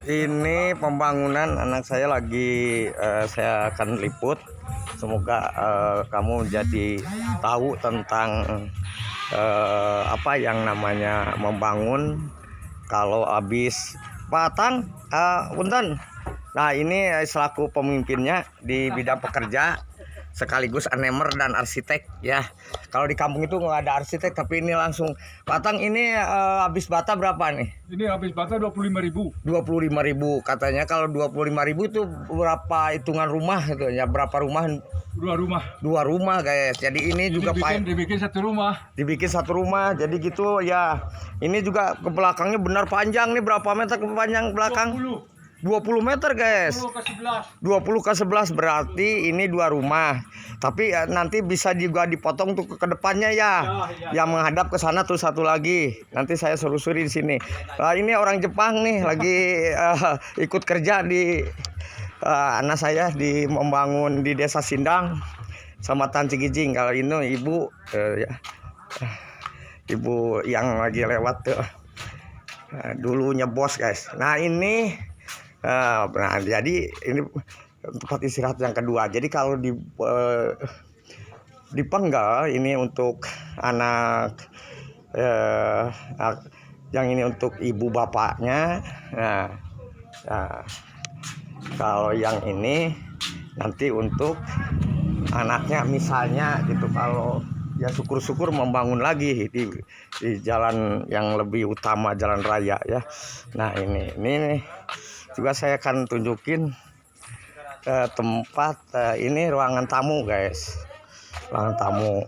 Ini pembangunan anak saya lagi saya akan liput. Semoga kamu jadi tahu tentang apa yang namanya membangun kalau habis patang. Punten. Nah, ini selaku pemimpinnya di bidang pekerja sekaligus anemer dan arsitek ya. Kalau di kampung itu nggak ada arsitek, tapi ini langsung patang. Ini habis bata berapa nih? Ini habis bata 25.000. 25.000 katanya. Kalau 25.000 itu berapa hitungan rumah gitu ya? Berapa rumah? Dua rumah Guys. Jadi ini juga dibikin satu rumah. dibikin satu rumah. Jadi gitu ya. Ini juga ke belakangnya benar panjang nih. Berapa meter ke panjang belakang? 20 meter guys. 20 ke 11 berarti ini dua rumah. Tapi nanti bisa juga dipotong tuh ke depannya ya. Yang menghadap ke sana tuh satu lagi. Nanti saya selusuri di sini. Ini orang Jepang nih lagi ikut kerja di anak saya di membangun di Desa Sindang sama Tan Cikijing. Kalau ini ibu ya, ibu yang lagi lewat tuh. Dulunya bos guys. Nah ini jadi ini tempat istirahat yang kedua. Jadi kalau dipenggal ini untuk anak yang ini untuk ibu bapaknya. Nah, kalau yang ini nanti untuk anaknya misalnya gitu. Kalau ya syukur-syukur membangun lagi di jalan yang lebih utama, jalan raya ya. Nah ini juga saya akan tunjukin tempat ini ruangan tamu guys, ruangan tamu.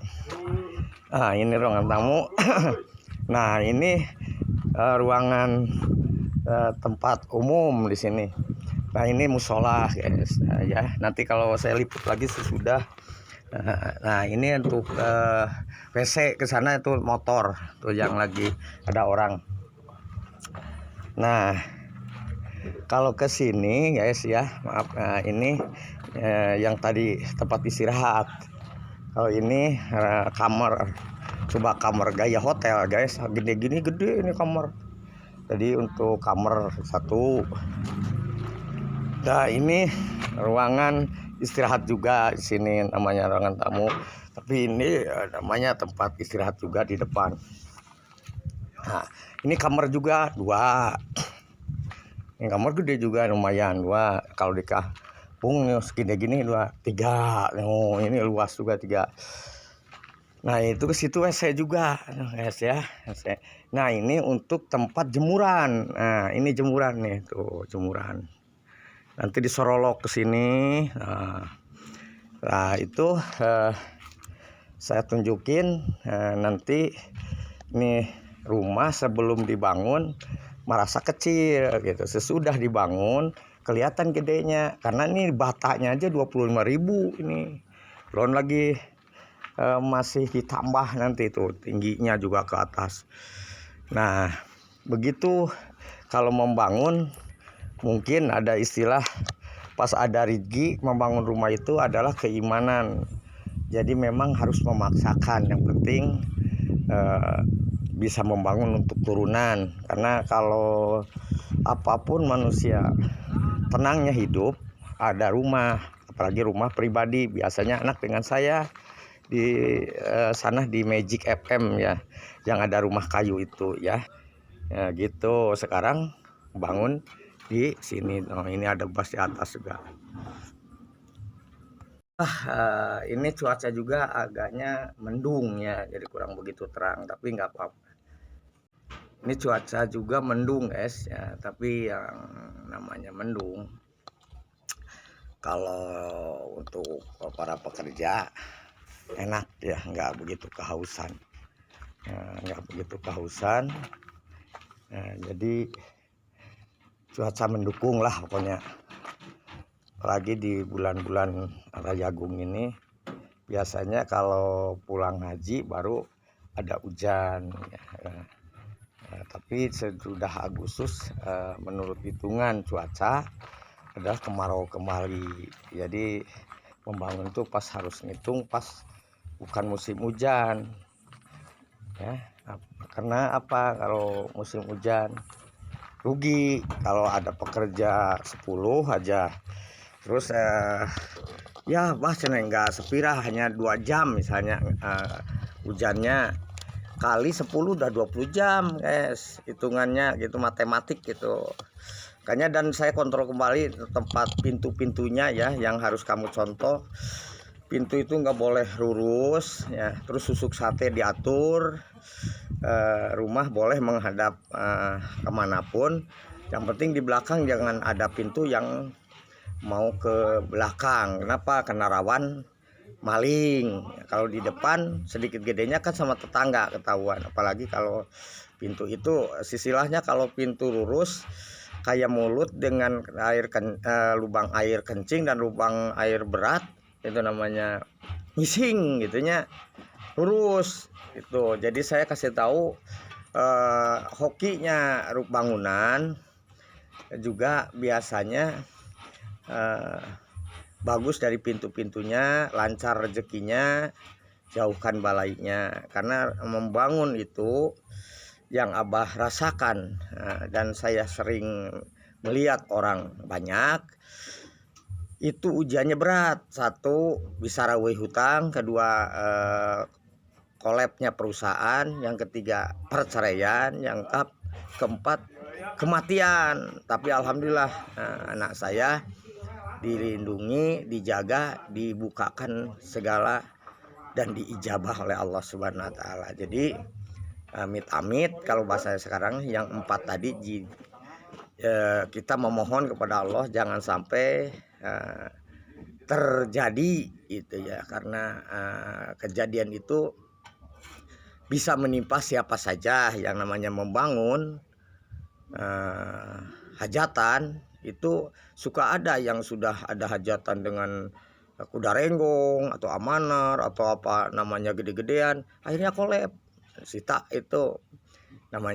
Nah ini ruangan tamu. Nah ini ruangan tempat umum di sini. Nah ini musola guys. Nah, ya nanti kalau saya liput lagi sesudah. Nah ini untuk WC ke sana itu motor tuh yang lagi ada orang. Nah kalau ke sini guys ya, maaf, ini yang tadi tempat istirahat. Kalau ini kamar, coba kamar gaya hotel guys, gede-gini gede ini kamar. Jadi untuk kamar satu. Nah ini ruangan istirahat juga di sini namanya ruangan tamu. Tapi ini namanya tempat istirahat juga di depan. Nah ini kamar juga dua. Ini kamar gede juga lumayan dua. Kalau di kampung segini gini dua tiga. Oh, ini luas juga tiga. Nah itu ke situ WC juga guys ya. Nah ini untuk tempat jemuran. Nah ini jemuran nih tuh jemuran. Nanti disorolok ke sini. Nah itu saya tunjukin nanti nih rumah sebelum dibangun merasa kecil gitu. Sesudah dibangun kelihatan gedenya karena ini batanya aja 25.000 ini. Belum lagi masih ditambah nanti itu tingginya juga ke atas. Nah, begitu kalau membangun mungkin ada istilah pas ada rezeki membangun rumah itu adalah keimanan. Jadi memang harus memaksakan, yang penting bisa membangun untuk turunan. Karena kalau apapun manusia tenangnya hidup ada rumah, apalagi rumah pribadi. Biasanya anak dengan saya di sana di Magic FM ya, yang ada rumah kayu itu ya. Ya gitu. Sekarang bangun di sini. Oh, ini ada bas di atas juga. Ini cuaca juga agaknya mendung ya, jadi kurang begitu terang, tapi nggak apa-apa. Ini cuaca juga mendung guys ya, tapi yang namanya mendung kalau untuk para pekerja enak ya, nggak begitu kehausan. Jadi cuaca mendukung lah pokoknya. Apalagi di bulan-bulan Rayagung ini biasanya kalau pulang haji baru ada hujan ya. Tapi sesudah Agustus menurut hitungan cuaca adalah kemarau kembali. Jadi membangun itu pas harus ngitung pas bukan musim hujan ya. Karena apa? Kalau musim hujan rugi kalau ada pekerja 10 aja. Terus ya bahasanya nggak sepira, hanya 2 jam misalnya hujannya, kali 10 udah 20 jam guys, hitungannya gitu, matematik gitu. Makanya dan saya kontrol kembali tempat pintu-pintunya ya, yang harus kamu contoh. Pintu itu nggak boleh lurus ya, terus susuk sate diatur. Rumah boleh menghadap kemanapun, yang penting di belakang jangan ada pintu yang mau ke belakang. Kenapa? Karena rawan maling. Kalau di depan sedikit gedenya kan sama tetangga ketahuan. Apalagi kalau pintu itu istilahnya, kalau pintu lurus kayak mulut dengan lubang air kencing dan lubang air berat, itu namanya ngising gitunya, lurus itu. Jadi saya kasih tahu hokinya bangunan juga biasanya bagus dari pintu-pintunya, lancar rezekinya, jauhkan balainya. Karena membangun itu yang Abah rasakan, dan saya sering melihat orang banyak itu ujiannya berat. Satu, bisa raweh hutang. Kedua, kolapsnya perusahaan. Yang ketiga, perceraian. Yang keempat, kematian. Tapi alhamdulillah anak saya dilindungi, dijaga, dibukakan segala, dan diijabah oleh Allah Subhanahu wa taala. Jadi amit-amit kalau bahasa sekarang yang 4 tadi, kita memohon kepada Allah jangan sampai terjadi itu ya, karena kejadian itu bisa menimpa siapa saja. Yang namanya membangun hajatan itu suka ada yang sudah ada hajatan dengan kuda renggong atau amanar atau apa namanya gede-gedean, akhirnya kolab sita itu.